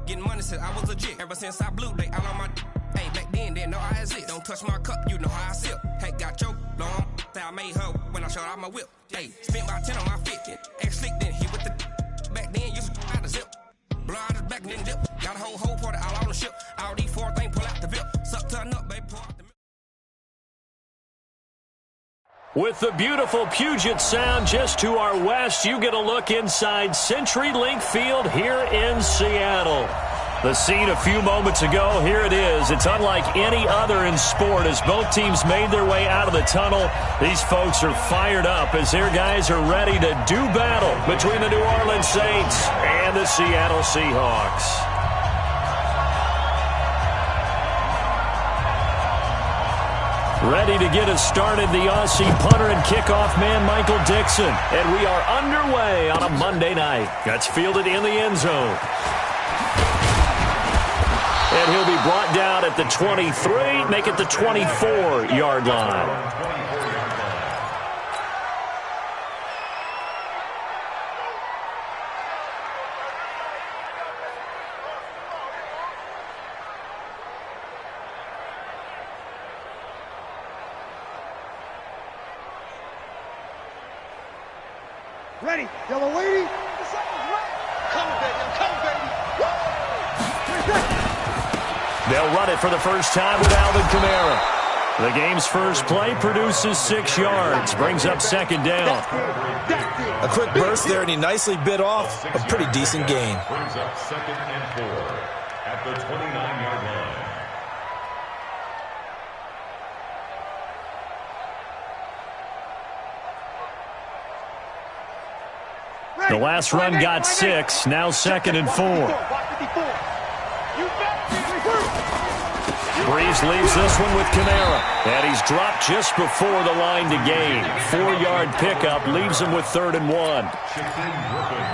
Getting money since I was a jit. Ever since I blew, they all on my hey, back then, didn't know I exist. Don't touch my cup, you know how I sip. Hey, got your long. I made her when I showed out my whip. Hey, spent about 10 on my fit. Ex-slick, then hit with the back then, used to out the zip. Blow out his back, then dip. Got a whole party all on the ship. All these four things, pull out the VIP. Suck, turn up, baby, pour out the milk. With the beautiful Puget Sound just to our west, you get a look inside CenturyLink Field here in Seattle. The scene a few moments ago, here it is. It's unlike any other in sport as both teams made their way out of the tunnel. These folks are fired up as their guys are ready to do battle between the New Orleans Saints and the Seattle Seahawks. Ready to get us started, the Aussie punter and kickoff man, Michael Dixon. And we are underway on a Monday night. That's fielded in the end zone. And he'll be brought down at the 23, make it the 24-yard line. Ready, yellow lady. Come, baby, come, baby. They'll run it for the first time with Alvin Kamara. The game's first play produces 6 yards, brings up second down. A quick burst there, and he nicely bit off a pretty decent gain. Brings up 2nd and 4 at the 29-yard line. The last run got 6, now 2nd and 4. Breeze leaves this one with Kamara, and he's dropped just before the line to gain. 4-yard pickup leaves him with 3rd and 1.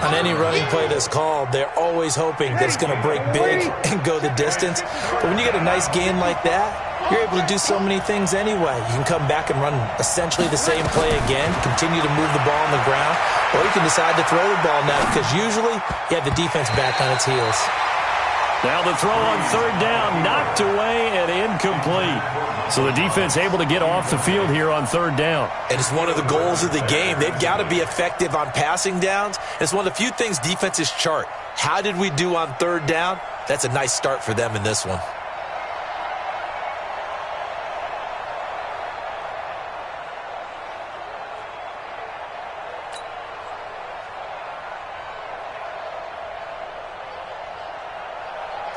On any running play that's called, they're always hoping that it's going to break big and go the distance. But when you get a nice gain like that, you're able to do so many things anyway. You can come back and run essentially the same play again, continue to move the ball on the ground, or you can decide to throw the ball now because usually you have the defense back on its heels. Now the throw on 3rd down, knocked away and incomplete. So the defense able to get off the field here on 3rd down. And it's one of the goals of the game. They've got to be effective on passing downs. It's one of the few things defenses chart. How did we do on 3rd down? That's a nice start for them in this one.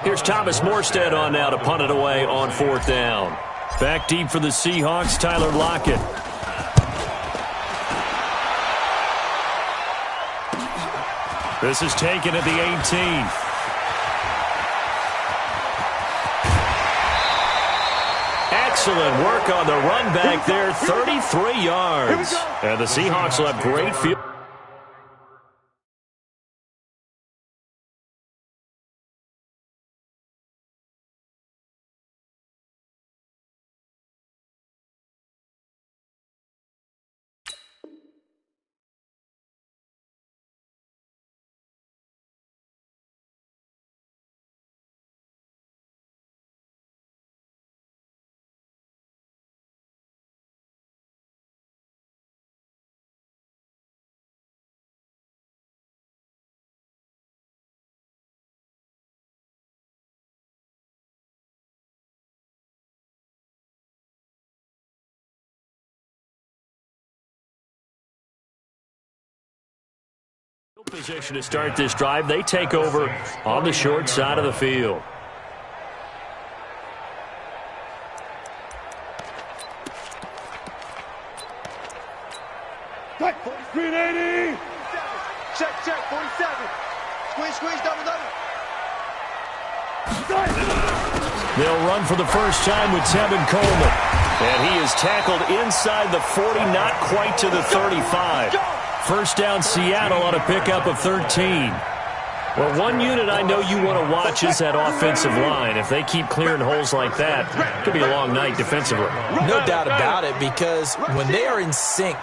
Here's Thomas Morstead on now to punt it away on 4th down. Back deep for the Seahawks, Tyler Lockett. This is taken at the 18. Excellent work on the run back there, 33 yards. And the Seahawks will have great field. Position to start this drive. They take over on the short side of the field. Screen 80. Check, 47. Squeeze, double. They'll run for the first time with Tevin Coleman. And he is tackled inside the 40, not quite to the 35. First down, Seattle on a pickup of 13. Well, one unit I know you want to watch is that offensive line. If they keep clearing holes like that, it could be a long night defensively. No doubt about it, because when they are in sync,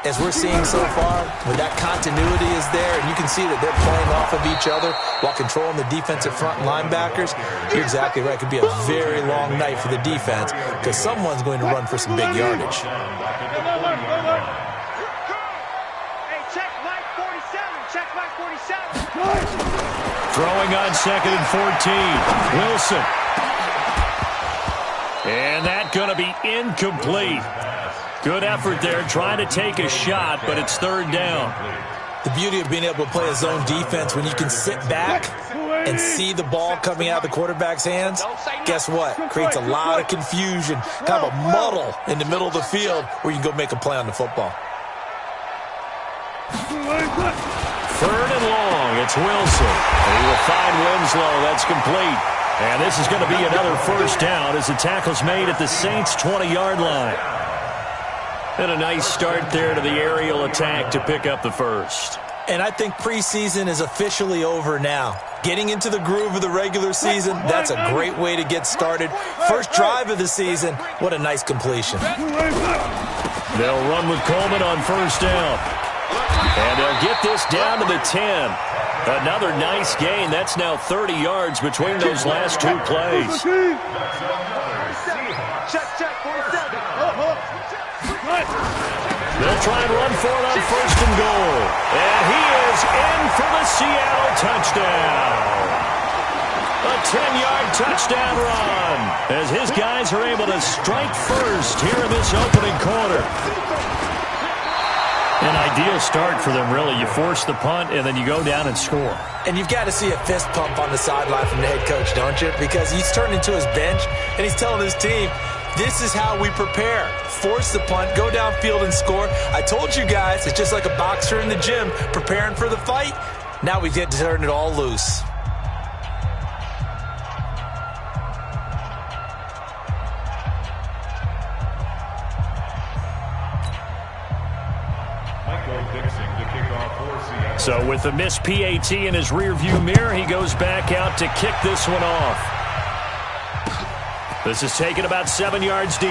as we're seeing so far, when that continuity is there and you can see that they're playing off of each other while controlling the defensive front and linebackers, you're exactly right. It could be a very long night for the defense because someone's going to run for some big yardage. Throwing on 2nd and 14. Wilson. And that's going to be incomplete. Good effort there, trying to take a shot, but it's 3rd down. The beauty of being able to play a zone defense when you can sit back and see the ball coming out of the quarterback's hands, guess what? Creates a lot of confusion, kind of a muddle in the middle of the field where you can go make a play on the football. 3rd and long, it's Wilson. And he will find Winslow. That's complete. And this is going to be another 1st down as the tackle's made at the Saints' 20-yard line. And a nice start there to the aerial attack to pick up the 1st. And I think preseason is officially over now. Getting into the groove of the regular season, that's a great way to get started. First drive of the season, what a nice completion. They'll run with Coleman on 1st down. And they'll get this down to the 10. Another nice gain. That's now 30 yards between those last 2 plays. They'll try and run for it on 1st and goal. And he is in for the Seattle touchdown. A 10-yard touchdown run as his guys are able to strike first here in this opening quarter. An ideal start for them, really. You force the punt, and then you go down and score. And you've got to see a fist pump on the sideline from the head coach, don't you? Because he's turned into his bench, and he's telling his team, this is how we prepare. Force the punt, go downfield and score. I told you guys, it's just like a boxer in the gym preparing for the fight. Now we get to turn it all loose. So with the missed PAT in his rearview mirror, he goes back out to kick this one off. This is taken about 7 yards deep.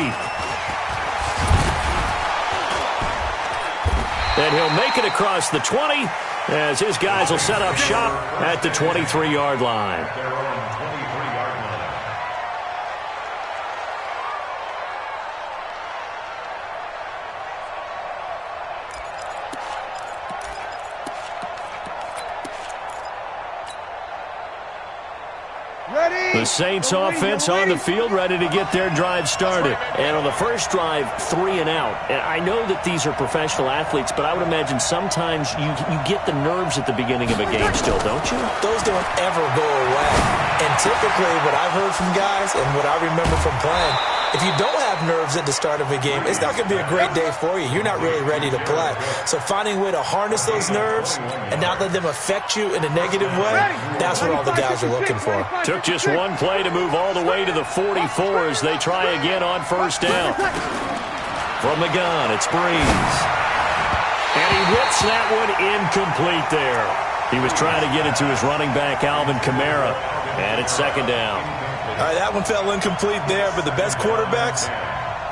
And he'll make it across the 20 as his guys will set up shop at the 23-yard line. The Saints offense on the field, ready to get their drive started. And on the first drive, 3 and out. And I know that these are professional athletes, but I would imagine sometimes you get the nerves at the beginning of a game still, don't you? Those don't ever go away. And typically what I've heard from guys and what I remember from playing, if you don't have nerves at the start of a game, it's not going to be a great day for you. You're not really ready to play. So finding a way to harness those nerves and not let them affect you in a negative way, that's what all the guys are looking for. Took just one play to move all the way to the 44 as they try again on 1st down. From the gun, it's Breeze. And he whips that one incomplete there. He was trying to get it to his running back, Alvin Kamara. And it's 2nd down. All right, that one fell incomplete there, but the best quarterbacks,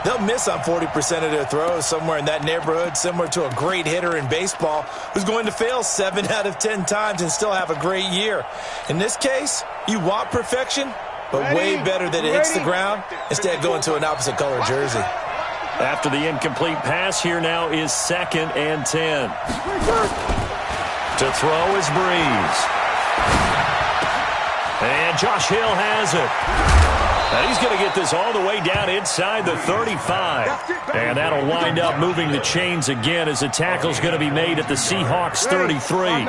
they'll miss on 40% of their throws, somewhere in that neighborhood, similar to a great hitter in baseball who's going to fail 7 out of 10 times and still have a great year. In this case, you want perfection, but way better that it hits the ground instead of going to an opposite color jersey. After the incomplete pass, here now is 2nd and 10. To throw is Breeze. And Josh Hill has it. And he's going to get this all the way down inside the 35. And that'll wind up moving the chains again as the tackle's going to be made at the Seahawks 33.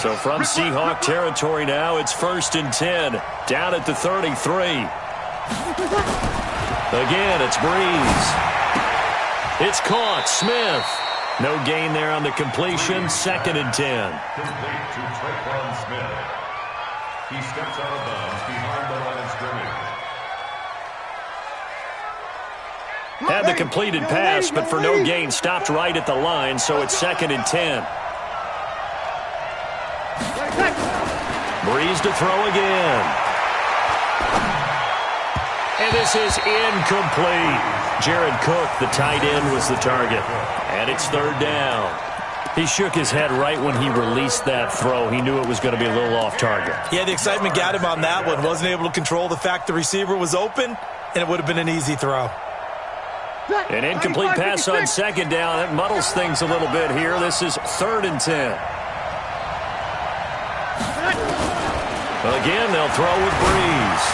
So from Seahawk territory now, it's 1st and 10. Down at the 33. Again, it's Breeze. It's caught. Smith. No gain there on the completion. 2nd and 10. He steps out of bounds behind the line of scrimmage. Had the completed pass, but for no gain, stopped right at the line, so it's 2nd and 10. Breeze to throw again. And this is incomplete. Jared Cook, the tight end, was the target. And it's third down. He shook his head right when he released that throw. He knew it was going to be a little off target. Yeah, the excitement got him on that one. Wasn't able to control the fact the receiver was open, and it would have been an easy throw. An incomplete pass on second down. That muddles things a little bit here. This is 3rd and 10. Again, they'll throw with Breeze.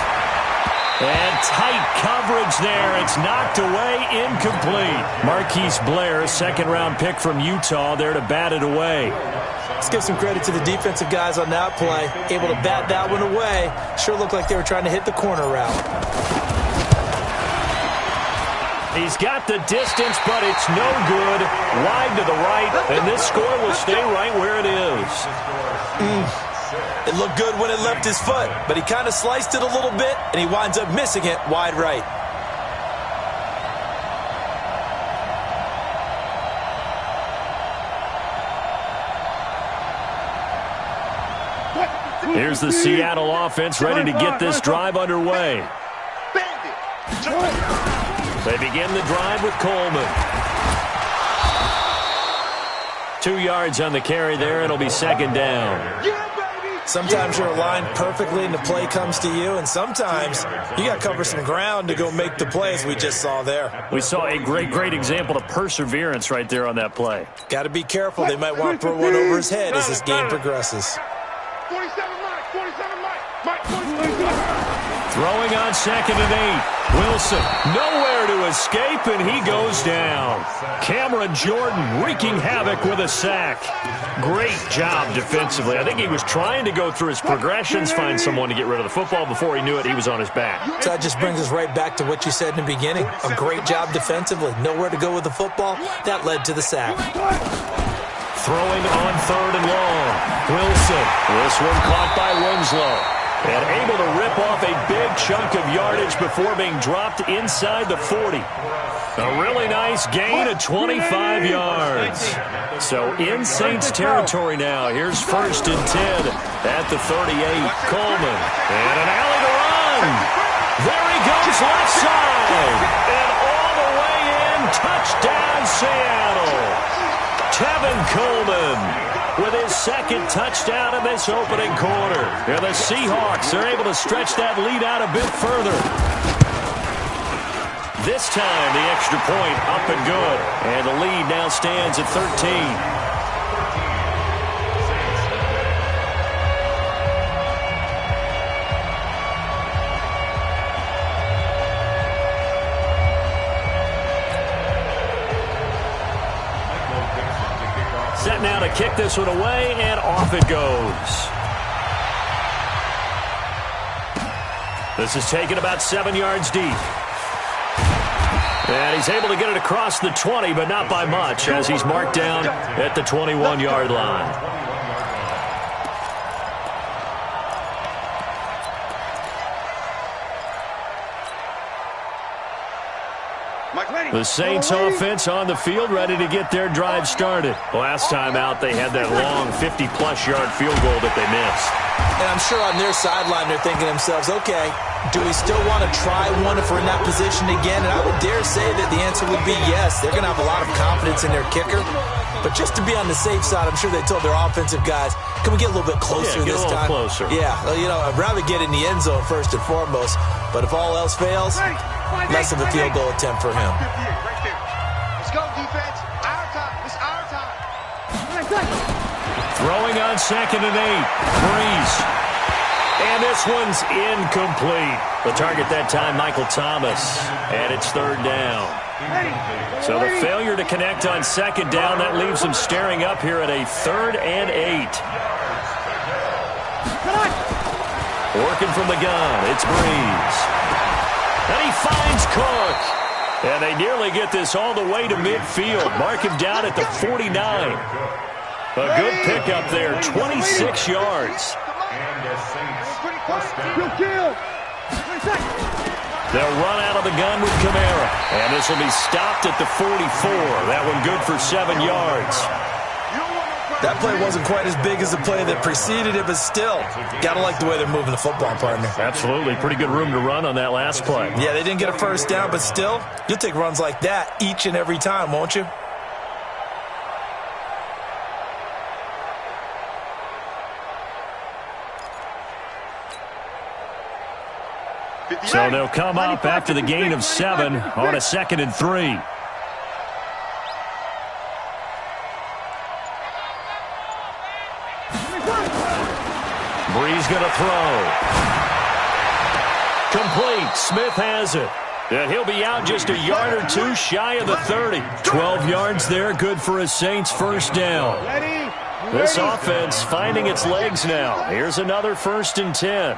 And tight coverage there. It's knocked away, incomplete. Marquise Blair, second-round pick from Utah, there to bat it away. Let's give some credit to the defensive guys on that play. Able to bat that one away. Sure looked like they were trying to hit the corner route. He's got the distance, but it's no good. Wide to the right, and this score will stay right where it is. It looked good when it left his foot, but he kind of sliced it a little bit, and he winds up missing it wide right. Here's the Seattle offense ready to get this drive underway. They begin the drive with Coleman. 2 yards on the carry there. It'll be second down. Sometimes you're aligned perfectly and the play comes to you, and sometimes you got to cover some ground to go make the plays we just saw there. We saw a great example of perseverance right there on that play. Got to be careful. They might want to throw one over his head as this game progresses. 47 Mike. Throwing on 2nd and 8. Wilson nowhere to escape, and he goes down. Cameron Jordan wreaking havoc with a sack. Great job defensively. I think he was trying to go through his progressions, find someone to get rid of the football. Before he knew it, he was on his back. So that just brings us right back to what you said in the beginning. A great job defensively. Nowhere to go with the football. That led to the sack. Throwing on 3rd and long. Wilson. This one caught by Winslow. And able to rip off a big chunk of yardage before being dropped inside the 40. A really nice gain of 25 yards. So in Saints territory now. Here's 1st and 10 at the 38. Coleman. And an alley to run. There he goes left side. And all the way in. Touchdown Seattle. Tevin Coleman with his 2nd touchdown in this opening quarter. And the Seahawks are able to stretch that lead out a bit further. This time, the extra point up and good. And the lead now stands at 13. Set now to kick this one away, and off it goes. This is taken about 7 yards deep. And he's able to get it across the 20, but not by much, as he's marked down at the 21-yard line. The Saints offense on the field, ready to get their drive started. Last time out, they had that long 50-plus yard field goal that they missed. And I'm sure on their sideline, they're thinking to themselves, okay, do we still want to try one if we're in that position again? And I would dare say that the answer would be yes. They're going to have a lot of confidence in their kicker. But just to be on the safe side, I'm sure they told their offensive guys, can we get a little bit closer this time? Closer. Yeah, well, you know, I'd rather get in the end zone first and foremost. But if all else fails, less of a field goal attempt for him. Let's go, defense. Our time. It's our time. Throwing on 2nd and 8. Breeze. And this one's incomplete. The target that time, Michael Thomas. And it's 3rd down. So the failure to connect on 2nd down, that leaves them staring up here at a 3rd and 8. Working from the gun, it's Breeze. And he finds Cook. And they nearly get this all the way to midfield. Mark him down at the 49. A good pickup there, 26 yards. They'll run out of the gun with Kamara. And this will be stopped at the 44. That one good for 7 yards. That play wasn't quite as big as the play that preceded it, but still, got to like the way they're moving the football, partner. Absolutely. Pretty good room to run on that last play. Yeah, they didn't get a first down, but still, you'll take runs like that each and every time, won't you? So they'll come up after the gain of 7 on a 2nd and 3. Breeze going to throw. Complete. Smith has it. And he'll be out just a yard or two shy of the 30. 12 yards there, good for a Saints first down. This offense finding its legs now. Here's another 1st and 10.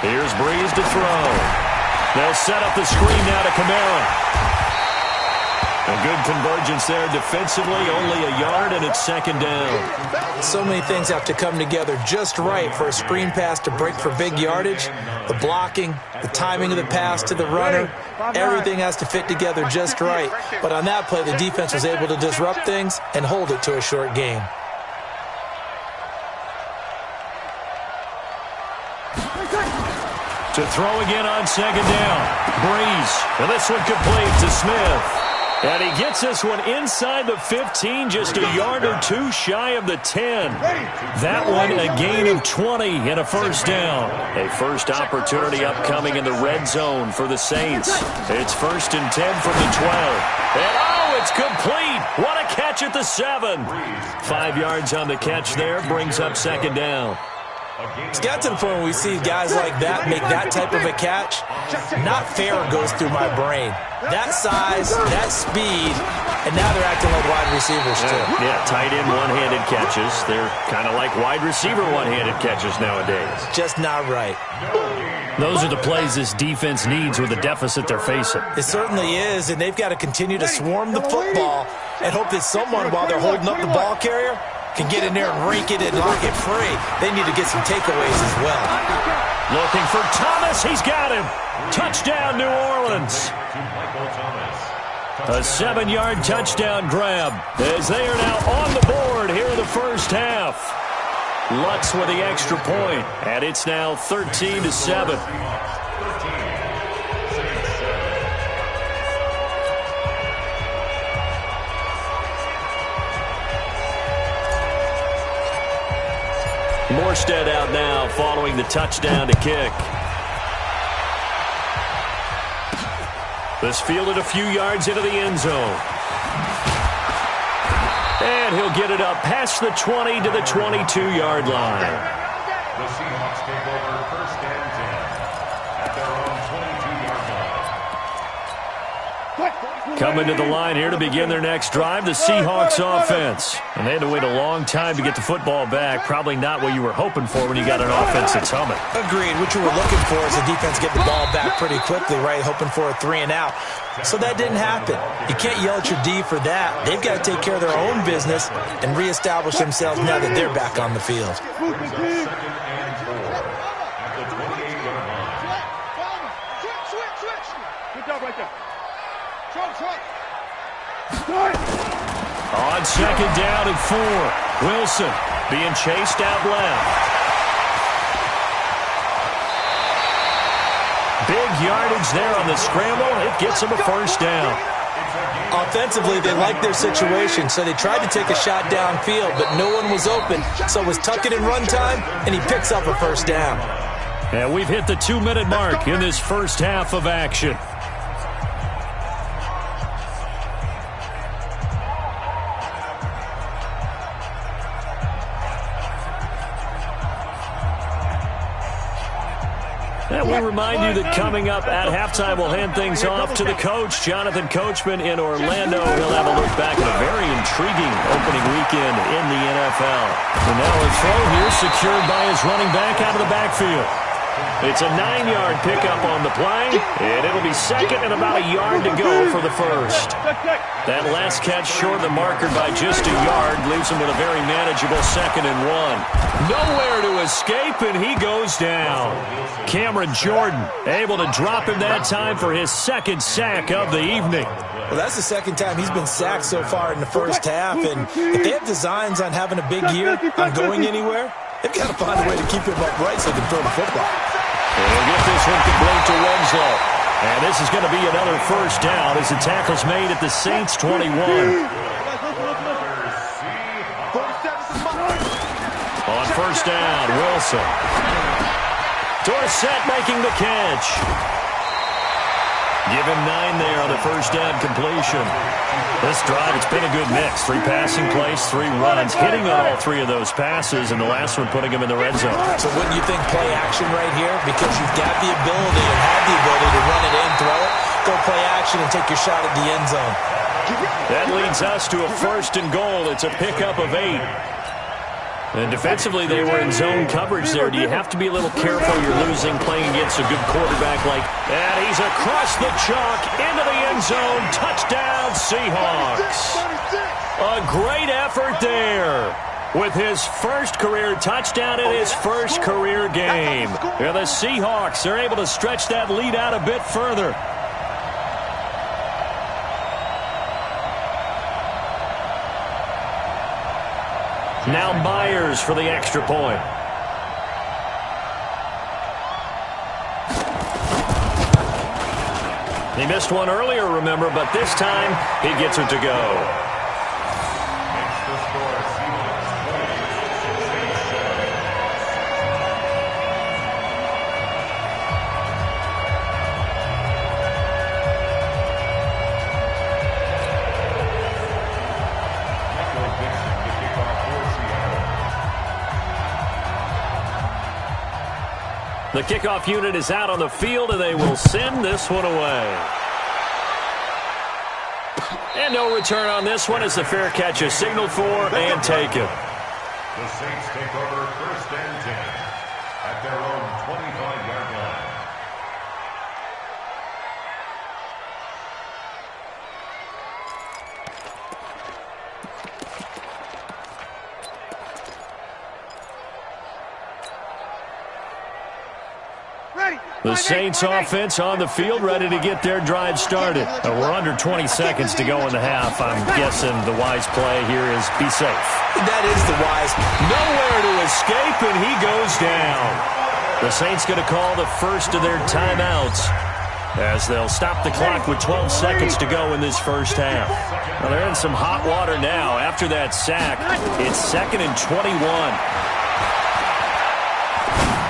Here's Breeze to throw. They'll set up the screen now to Kamara. A good convergence there defensively, only a yard, and it's 2nd down. So many things have to come together just right for a screen pass to break for big yardage. The blocking, the timing of the pass to the runner, everything has to fit together just right. But on that play, the defense was able to disrupt things and hold it to a short gain. To throw again on 2nd down. Breeze. And this one complete to Smith. And he gets this one inside the 15, just a yard or two shy of the 10. That one a gain of 20 and a first down. A first opportunity upcoming in the red zone for the Saints. It's 1st and 10 from the 12. And oh, it's complete. What a catch at the 7. 5 yards on the catch there, brings up 2nd down. It's got to the point where we see guys like that make that type of a catch. Not fair goes through my brain. That size, that speed, and now they're acting like wide receivers too. Yeah, tight end one-handed catches. They're kind of like wide receiver one-handed catches nowadays. Just not right. Those are the plays this defense needs with the deficit they're facing. It certainly is, and they've got to continue to swarm the football and hope that someone, while they're holding up the ball carrier, can get in there and rake it and lock it free. They need to get some takeaways as well. Looking for Thomas. He's got him. Touchdown, New Orleans. A 7-yard touchdown grab as they are now on the board here in the first half. Lutz with the extra point, and it's now 13-7. Morstead out now following the touchdown to kick. This fielded a few yards into the end zone. And he'll get it up past the 20 to the 22-yard line. The Seahawks take over 1st and 10 at their own 22-yard line. Coming to the line here to begin their next drive, the Seahawks offense. And they had to wait a long time to get the football back. Probably not what you were hoping for when you got an offense that's humming. Agreed. What you were looking for is the defense get the ball back pretty quickly, right? Hoping for a 3 and out. So that didn't happen. You can't yell at your D for that. They've got to take care of their own business and reestablish themselves now that they're back on the field. 2nd and 4 at the 28-yard line. Switch. Good job right there. Trump. On 2nd down and 4, Wilson being chased out left. Big yardage there on the scramble. It gets him a first down. Offensively, they liked their situation, so they tried to take a shot downfield, but no one was open. So it was tuck it in run time, and he picks up a first down. And we've hit the 2-minute mark in this first half of action. And we remind you that coming up at halftime, we'll hand things off to the coach, Jonathan Coachman in Orlando. He'll have a look back at a very intriguing opening weekend in the NFL. And now a throw here secured by his running back out of the backfield. It's a 9-yard pickup on the play, and it'll be second and about a yard to go for the first. That last catch short of the marker by just a yard leaves him with a very manageable 2nd and 1. Nowhere to escape, and he goes down. Cameron Jordan able to drop him that time for his 2nd sack of the evening. Well, that's the 2nd time he's been sacked so far in the first half, and if they have designs on having a big year, on going anywhere, they've got to find a way to keep him upright so they can throw the football. They'll get this one complete to Winslow. And this is going to be another first down as the tackle's made at the Saints' 21. On first down, Wilson. Dorsett making the catch. Give him 9 there on the first down completion. This drive, it's been a good mix. 3 passing plays, 3 runs, hitting on all 3 of those passes, and the last one putting him in the red zone. So wouldn't you think play action right here? Because you've got the ability and have the ability to run it in, throw it, go play action, and take your shot at the end zone. That leads us to a 1st and goal. It's a pickup of 8. And defensively, they were in zone coverage there. Do you have to be a little careful? You're losing, playing against a good quarterback like that. He's across the chalk, into the end zone. Touchdown, Seahawks. A great effort there with his first career touchdown in his first career game. And the Seahawks are able to stretch that lead out a bit further. Now Myers for the extra point. He missed one earlier, remember, but this time he gets it to go. The kickoff unit is out on the field, and they will send this one away. And no return on this one as the fair catch is signaled for and taken. The Saints take over 1st and 10 at their own 25-yard line. The Saints offense on the field, ready to get their drive started. We're under 20 seconds to go in the half. I'm guessing the wise play here is be safe. That is the wise. Nowhere to escape, and he goes down. The Saints going to call the first of their timeouts as they'll stop the clock with 12 seconds to go in this first half. Well, they're in some hot water now. After that sack, it's 2nd and 21.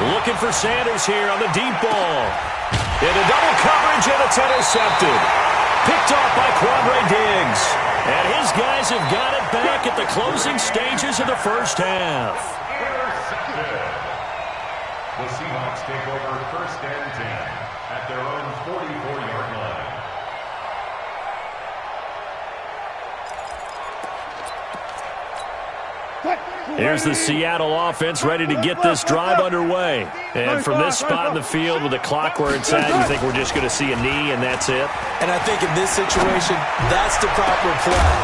Looking for Sanders here on the deep ball. Into double coverage, and it's intercepted. Picked off by Quandre Diggs. And his guys have got it back at the closing stages of the first half. The Seahawks take over 1st and 10 at their own 44-yard line. Here's the Seattle offense ready to get this drive underway. And from this spot in the field with the clock where it's at, you think we're just going to see a knee and that's it? And I think in this situation, that's the proper play.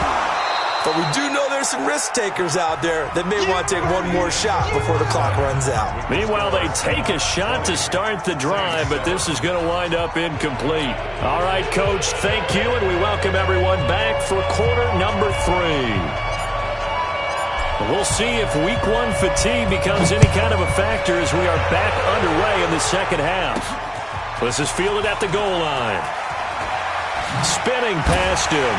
But we do know there's some risk takers out there that may want to take one more shot before the clock runs out. Meanwhile, they take a shot to start the drive, but this is going to wind up incomplete. All right, Coach, thank you, and we welcome everyone back for quarter number 3. We'll see if week 1 fatigue becomes any kind of a factor as we are back underway in the second half. This is fielded at the goal line. Spinning past him.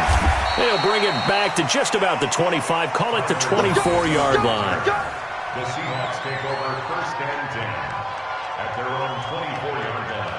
They'll bring it back to just about the 25. Call it the 24-yard line. The Seahawks take over 1st and 10 at their own 24-yard line.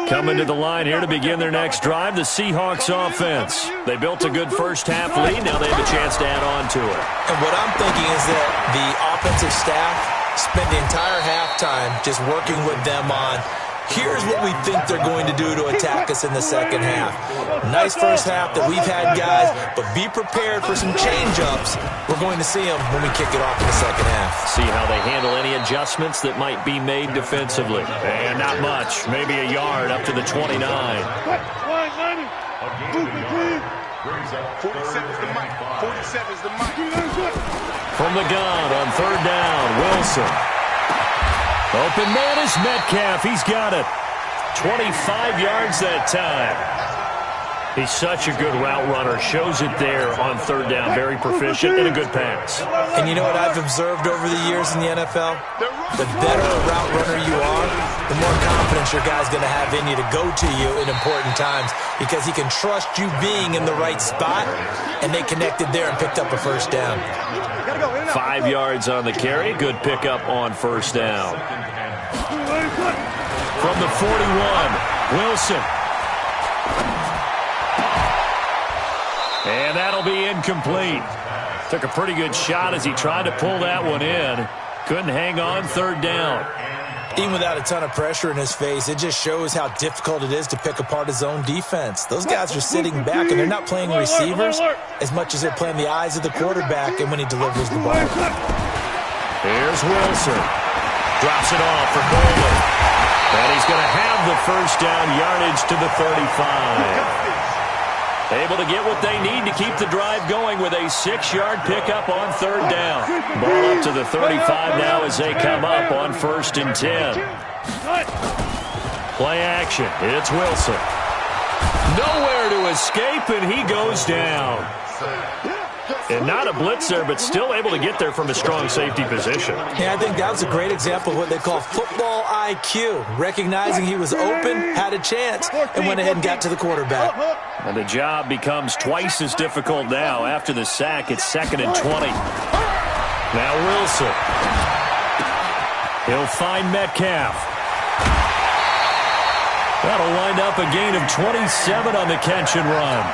Coming to the line here to begin their next drive, the Seahawks offense. They built a good first half lead. Now they have a chance to add on to it. And what I'm thinking is that the offensive staff spent the entire halftime just working with them on Here's what we think they're going to do to attack us in the second half. Nice first half that we've had, guys, but be prepared for some change-ups. We're going to see them when we kick it off in the second half. See how they handle any adjustments that might be made defensively. And not much. Maybe a yard up to the 29. 47's the mic. 47's the mic. From the gun on third down, Wilson. Open man is Metcalf. He's got it. 25 yards that time. He's such a good route runner. Shows it there on third down. Very proficient and a good pass. And you know what I've observed over the years in the NFL? The better a route runner you are, the more confidence your guy's going to have in you to go to you in important times because he can trust you being in the right spot, and they connected there and picked up a first down. 5 yards on the carry. Good pickup on first down. From the 41, Wilson. And that'll be incomplete. Took a pretty good shot as he tried to pull that one in. Couldn't hang on third down. Even without a ton of pressure in his face, it just shows how difficult it is to pick apart his own defense. Those guys are sitting back, and they're not playing receivers as much as they're playing the eyes of the quarterback and when he delivers the ball. Here's Wilson. Drops it off for Coleman. And he's going to have the first down yardage to the 35. Able to get what they need to keep the drive going with a 6-yard pickup on third down. Ball up to the 35 now as they come up on 1st and 10. Play action. It's Wilson. Nowhere to escape, and he goes down. And not a blitzer, but still able to get there from a strong safety position. Yeah, I think that was a great example of what they call football IQ. Recognizing he was open, had a chance, and went ahead and got to the quarterback. And the job becomes twice as difficult now. After the sack, it's 2nd and 20. Now Wilson. He'll find Metcalf. That'll wind up a gain of 27 on the catch and run.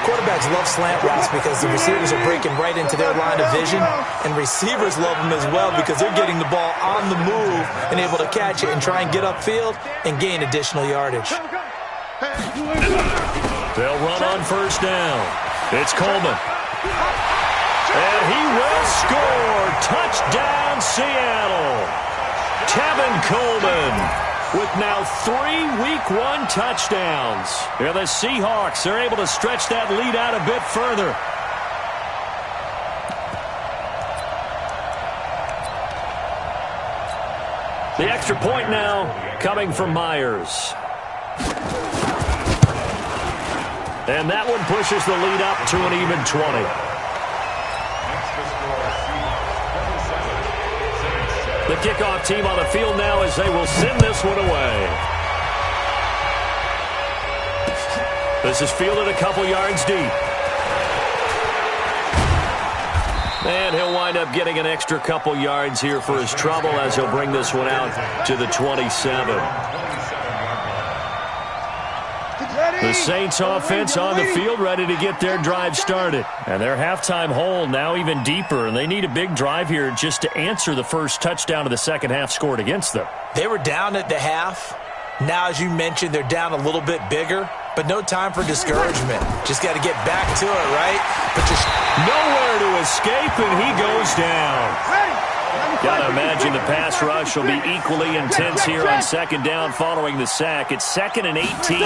Quarterbacks love slant routes because the receivers are breaking right into their line of vision, and receivers love them as well because they're getting the ball on the move and able to catch it and try and get upfield and gain additional yardage. They'll run on first down. It's Coleman. And he will score. Touchdown, Seattle. Tevin Coleman with now 3 Week 1 touchdowns. Here the Seahawks are able to stretch that lead out a bit further. The extra point now coming from Myers. And that one pushes the lead up to an even 20. The kickoff team on the field now as they will send this one away. This is fielded a couple yards deep. And he'll wind up getting an extra couple yards here for his trouble as he'll bring this one out to the 27. The Saints offense on the field ready to get their drive started. And their halftime hole now even deeper, and they need a big drive here just to answer the first touchdown of the second half scored against them. They were down at the half. Now, as you mentioned, they're down a little bit bigger, but no time for discouragement. Just got to get back to it, right? But just nowhere to escape, and he goes down. Gotta imagine the pass rush will be equally intense here on second down following the sack. It's 2nd and 18.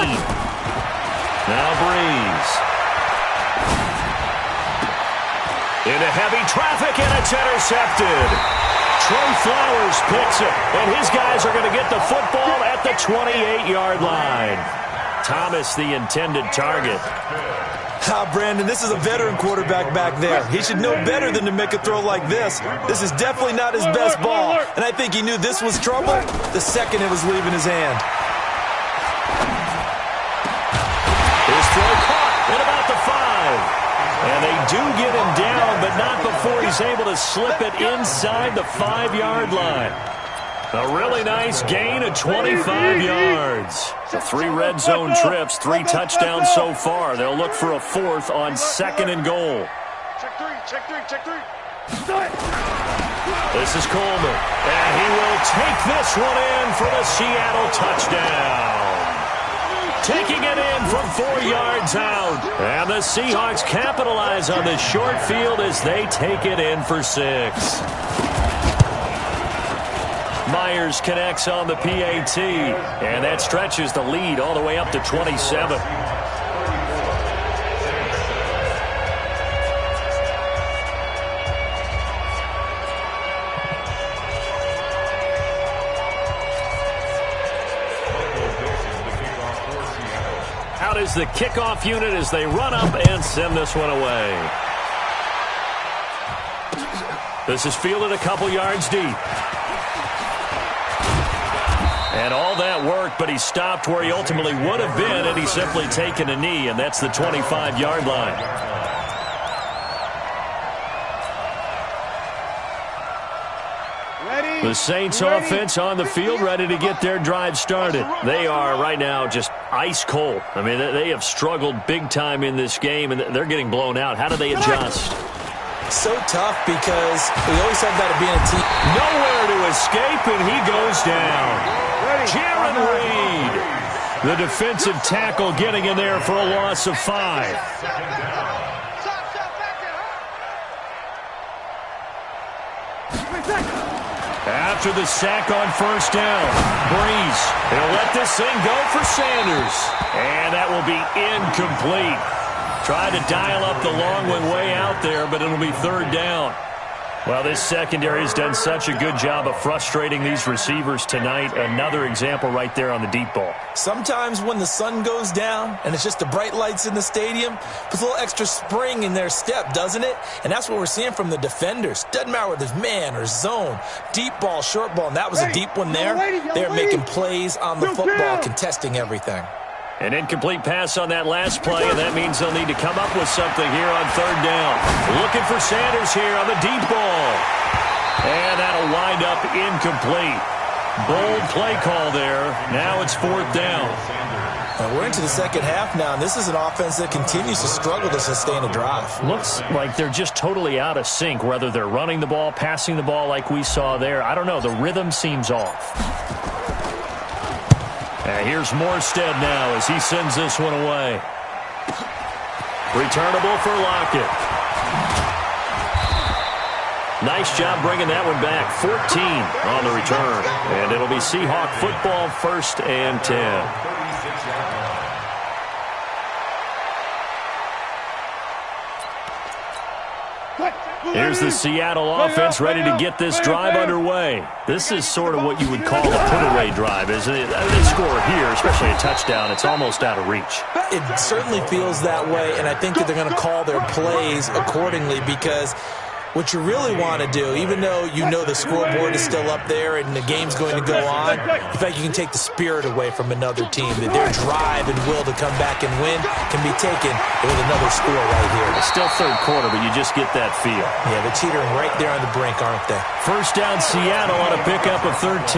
Now Breeze. Into heavy traffic, and it's intercepted. Trey Flowers picks it, and his guys are going to get the football at the 28-yard line. Thomas, the intended target. Brandon, this is a veteran quarterback back there. He should know better than to make a throw like this. This is definitely not his best ball, and I think he knew this was trouble the second it was leaving his hand. His throw caught at about the 5. And they do get him down, but not before he's able to slip it inside the 5-yard line. A really nice gain of 25 yards. The 3 red zone trips, 3 touchdowns so far. They'll look for a 4th on 2nd and goal. Check 3, check 3, check 3. This is Coleman, and he will take this one in for the Seattle touchdown. Taking it in from 4 yards out. And the Seahawks capitalize on this short field as they take it in for 6. Myers connects on the PAT, and that stretches the lead all the way up to 27. Out is the kickoff unit as they run up and send this one away. This is fielded a couple yards deep. And all that work, but he stopped where he ultimately would have been, and he's simply taken a knee, and that's the 25-yard line. The Saints offense on the field, ready to get their drive started. They are right now just ice cold. I mean, they have struggled big time in this game, and they're getting blown out. How do they adjust? So tough because we always have that being a team. Nowhere to escape, and he goes down. Jaron Reed, the defensive tackle, getting in there for a loss of 5. After the sack on first down, Breeze, he'll let this thing go for Sanders. And that will be incomplete. Tried to dial up the long one way out there, but it'll be 3rd down. Well, this secondary has done such a good job of frustrating these receivers tonight. Another example right there on the deep ball. Sometimes when the sun goes down and it's just the bright lights in the stadium, puts a little extra spring in their step, doesn't it? And that's what we're seeing from the defenders. Doesn't matter whether it's man or zone, deep ball, short ball, and that was a deep one there. They're making plays on the football, contesting everything. An incomplete pass on that last play, and that means they'll need to come up with something here on 3rd down. Looking for Sanders here on the deep ball. And that'll wind up incomplete. Bold play call there. Now it's 4th down. We're into the second half now, and this is an offense that continues to struggle to sustain a drive. Looks like they're just totally out of sync, whether they're running the ball, passing the ball like we saw there. I don't know. The rhythm seems off. And here's Morstead now as he sends this one away. Returnable for Lockett. Nice job bringing that one back. 14 on the return. And it'll be Seahawk football, 1st and 10. Here's the Seattle offense ready to get this drive underway. This is sort of what you would call a put-away drive, isn't it? They score here, especially a touchdown. It's almost out of reach. It certainly feels that way, and I think that they're going to call their plays accordingly because what you really want to do, even though you know the scoreboard is still up there and the game's going to go on, in fact, you can take the spirit away from another team. That their drive and will to come back and win can be taken with another score right here. It's still 3rd quarter, but you just get that feel. Yeah, they're teetering right there on the brink, aren't they? 1st down Seattle on a pickup of 13.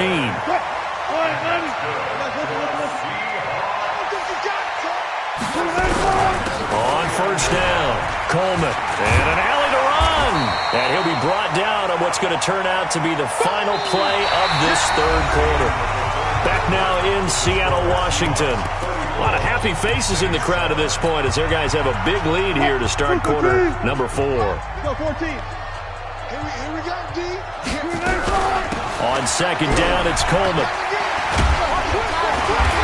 On 1st down, Coleman, and an alley to run. And he'll be brought down on what's going to turn out to be the final play of this 3rd quarter. Back now in Seattle, Washington. A lot of happy faces in the crowd at this point as their guys have a big lead here to start quarter number 4. Go 14. Here we go, D. On 2nd down, it's Coleman.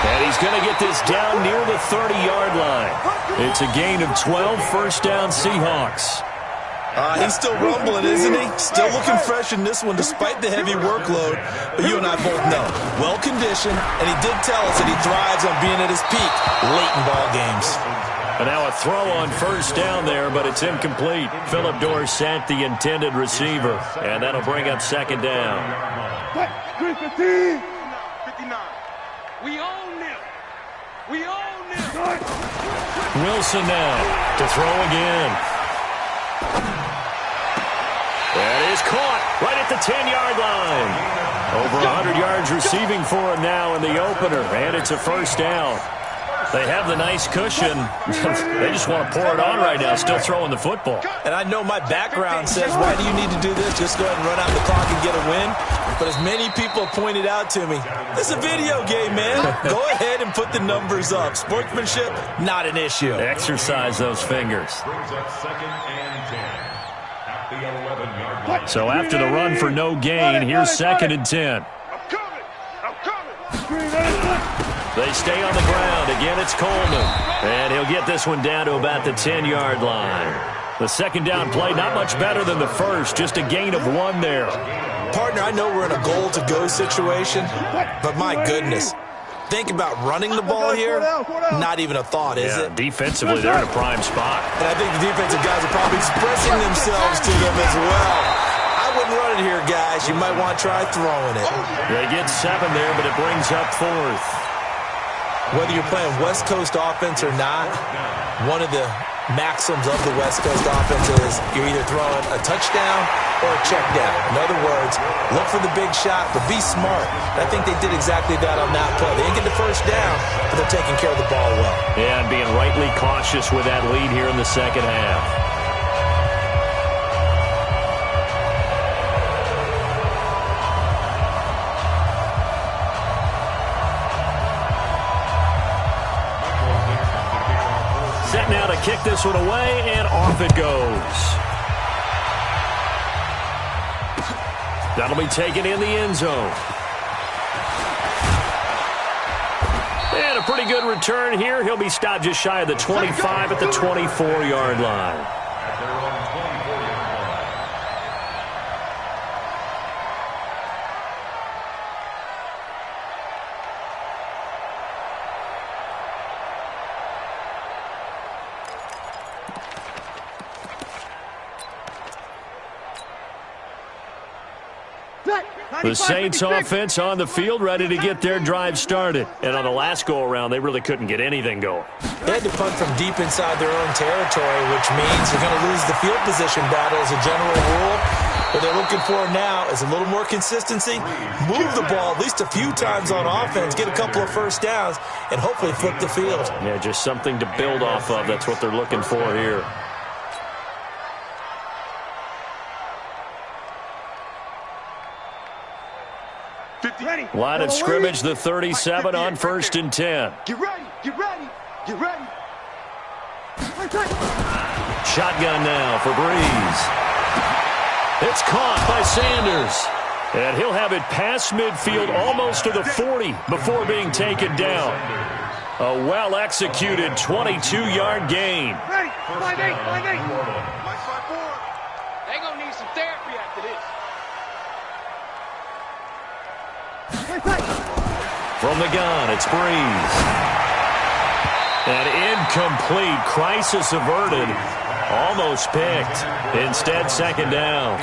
And he's going to get this down near the 30-yard line. It's a gain of 12, 1st down Seahawks. He's still rumbling, isn't he? Still looking fresh in this one despite the heavy workload. But you and I both know, well-conditioned, and he did tell us that he thrives on being at his peak late in ball games. And now a throw on 1st down there, but it's incomplete. Phillip Dorsett, the intended receiver, and that'll bring up 2nd down. 59. We own them. We own them. Wilson now to throw again. That is caught right at the 10-yard line. Over 100 yards receiving for him now in the opener, and it's a 1st down. They have the nice cushion. They just want to pour it on right now, still throwing the football. And I know my background says, why do you need to do this? Just go ahead and run out the clock and get a win. But as many people pointed out to me, this is a video game, man. Go ahead and put the numbers up. Sportsmanship, not an issue. Exercise those fingers. Brings up 2nd and 10 at the 11-yard line. So after the run for no gain, here's 2nd and 10. I'm coming. They stay on the ground. Again, it's Coleman. And he'll get this one down to about the 10-yard line. The second down play, not much better than the first. Just a gain of 1 there. Partner, I know we're in a goal-to-go situation, but my goodness. Think about running the ball here. Not even a thought, is it? Defensively, they're in a prime spot. And I think the defensive guys are probably expressing themselves to them as well. I wouldn't run it here, guys. You might want to try throwing it. They get 7 there, but it brings up 4th. Whether you're playing West Coast offense or not, one of the maxims of the West Coast offense is you're either throwing a touchdown or a check down. In other words, look for the big shot, but be smart. And I think they did exactly that on that play. They didn't get the first down, but they're taking care of the ball well. Yeah, and being rightly cautious with that lead here in the second half. Set now to kick this one away, and off it goes. That'll be taken in the end zone. And a pretty good return here. He'll be stopped just shy of the 25 at the 24-yard line. At their own 24-yard line. The Saints offense on the field, ready to get their drive started. And on the last go-around, they really couldn't get anything going. They had to punt from deep inside their own territory, which means they're going to lose the field position battle as a general rule. What they're looking for now is a little more consistency, move the ball at least a few times on offense, get a couple of first downs, and hopefully flip the field. Yeah, just something to build off of. That's what they're looking for here. Line of scrimmage, the 37 on 1st and 10. Get ready, get ready, get ready. Shotgun now for Breeze. It's caught by Sanders. And he'll have it past midfield almost to the 40 before being taken down. A well-executed 22-yard gain. Ready, 5-8, 5-8. They're going to need some therapy after this. From the gun, it's Breeze. And incomplete. Crisis averted. Almost picked. Instead, second down.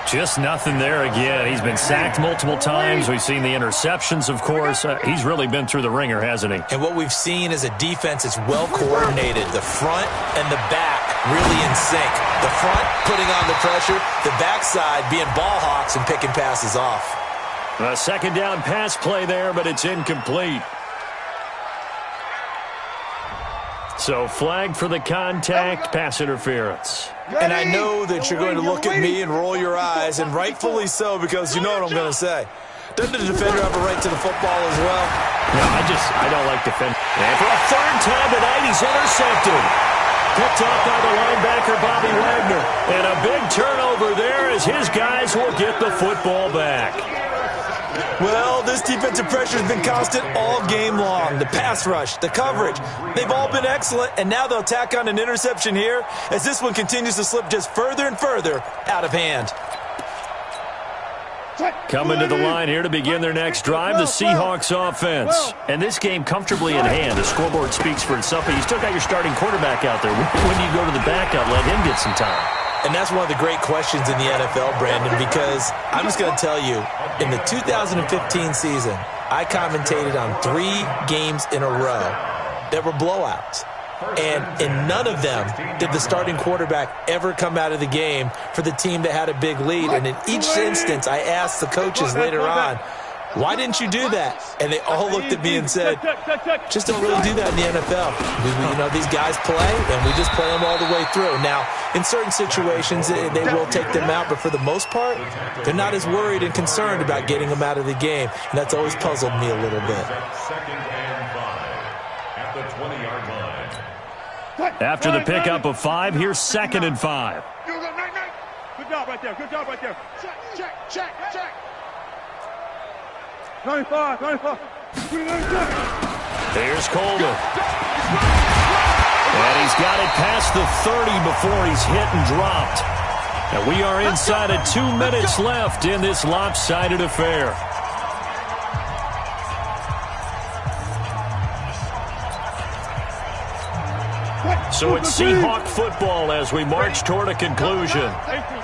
Just nothing there again. He's been sacked multiple times. We've seen the interceptions, of course. He's really been through the ringer, hasn't he? And what we've seen is a defense that's well coordinated. The front and the back really in sync. The front putting on the pressure. The backside being ball hawks and picking passes off. A second down pass play there, but it's incomplete. So flag for the contact, pass interference. And I know that you're going to look at me and roll your eyes, and rightfully so, because you know what I'm going to say. Doesn't the defender have a right to the football as well? No, I don't like defending. And for a third time tonight, he's intercepted. Picked off by the linebacker, Bobby Wagner. And a big turnover there as his guys will get the football back. Well, this defensive pressure has been constant all game long. The pass rush, the coverage, they've all been excellent, and now they'll tack on an interception here as this one continues to slip just further and further out of hand. Coming to the line here to begin their next drive, the Seahawks offense. And this game comfortably in hand. The scoreboard speaks for itself, but you still got your starting quarterback out there. When do you go to the backup, let him get some time? And that's one of the great questions in the NFL, Brandon, because I'm just going to tell you, in the 2015 season, I commentated on 3 games in a row that were blowouts. And in none of them did the starting quarterback ever come out of the game for the team that had a big lead. And in each instance, I asked the coaches later on, why didn't you do that? And they all looked at me and said, just don't really do that in the NFL. You know, these guys play, and we just play them all the way through. Now, in certain situations, they will take them out, but for the most part, they're not as worried and concerned about getting them out of the game, and that's always puzzled me a little bit. Second and 5 at the 20-yard line. After the pickup of 5, here's 2nd and 5. Good job right there. Good job right there. Check. 95. Here's Coleman. And he's got it past the 30 before he's hit and dropped. And we are inside of 2 minutes left in this lopsided affair. So it's Seahawk football as we march toward a conclusion.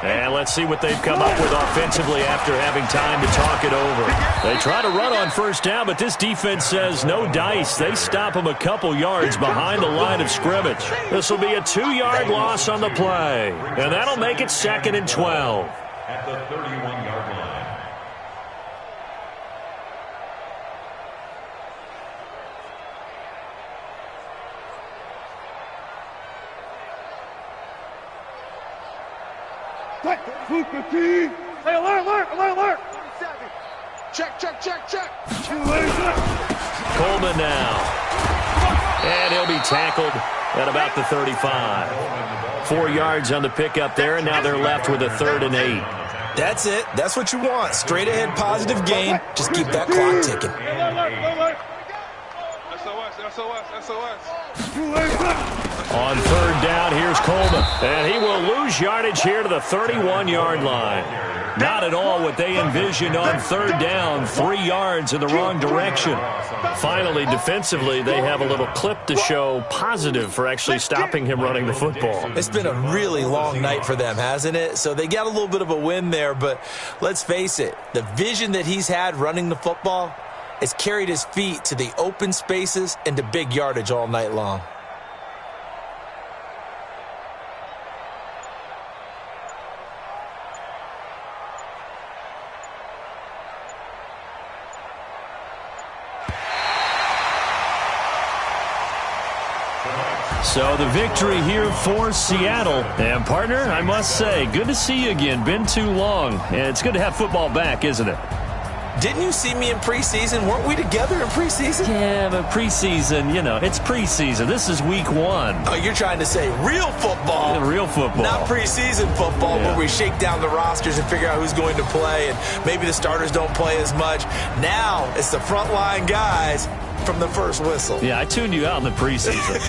And let's see what they've come up with offensively after having time to talk it over. They try to run on first down, but this defense says no dice. They stop them a couple yards behind the line of scrimmage. This will be a 2-yard loss on the play. And that'll make it 2nd and 12. At the 31-yard line. Hey, alert! Check. Coleman now. And he'll be tackled at about the 35. 4 yards on the pickup there, and now they're left with a 3rd and 8. That's it. That's what you want. Straight ahead positive gain. Just keep that clock ticking. On 3rd down, here's Coleman. And he will lose yardage here to the 31-yard line. Not at all what they envisioned on 3rd down. 3 yards in the wrong direction. Finally, defensively, they have a little clip to show positive for actually stopping him running the football. It's been a really long night for them, hasn't it? So they got a little bit of a win there, but let's face it, the vision that he's had running the football has carried his feet to the open spaces and to big yardage all night long. So the victory here for Seattle. And, partner, I must say, good to see you again. Been too long. And it's good to have football back, isn't it? Didn't you see me in preseason? Weren't we together in preseason? Yeah, but preseason, you know, it's preseason. This is week 1. Oh, you're trying to say real football. Yeah, real football. Not preseason football where we shake down the rosters and figure out who's going to play, and maybe the starters don't play as much. Now it's the frontline guys from the first whistle. Yeah, I tuned you out in the preseason.